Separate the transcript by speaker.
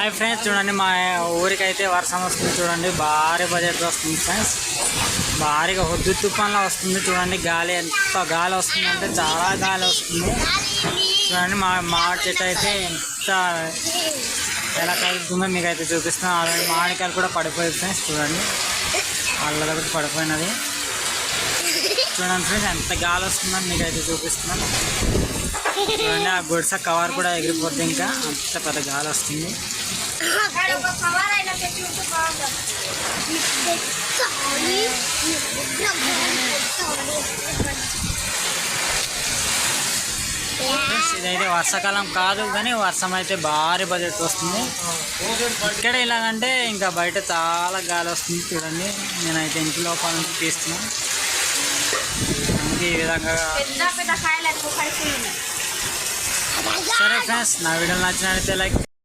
Speaker 1: Hi friends, చూడండి మా ఊరికైతే వర్షం వస్తుంది. చూడండి భారీ బడ్జెట్ వస్తుంది ఫ్రెండ్స్. భారీగా హుద్దు తుఫాన్లా వస్తుంది. చూడండి గాలి ఎంత గాలి వస్తుందంటే చాలా గాలి వస్తుంది. చూడండి మామిడి చెట్టు అయితే ఎంత ఎలా కలుగుతుందో మీకు అయితే చూపిస్తున్నాను. ఆల్రెడీ మామిడికాయలు కూడా పడిపోయి ఫ్రెండ్స్. చూడండి వాళ్ళ పడిపోయినది. చూడండి ఫ్రెండ్స్ ఎంత గాలి వస్తుందని మీకు అయితే చూపిస్తున్నాను. చూడండి ఆ గుడిసె కవర్ కూడా ఎగిరిపోద్ది. ఇంకా అంత పెద్ద గాలి వస్తుంది. ఇదైతే వర్షాకాలం కాదు, కానీ వర్షం అయితే భారీ బడ్జెట్ వస్తుంది. ఇక్కడ ఇలాగంటే ఇంకా బయట చాలా గాలి వస్తుంది. చూడండి నేనైతే ఇంటి లోపల నుంచి తీస్తున్నాను. ఈ విధంగా సరే ఫ్రెండ్స్, నా వీడియో నచ్చినట్లయితే లైక్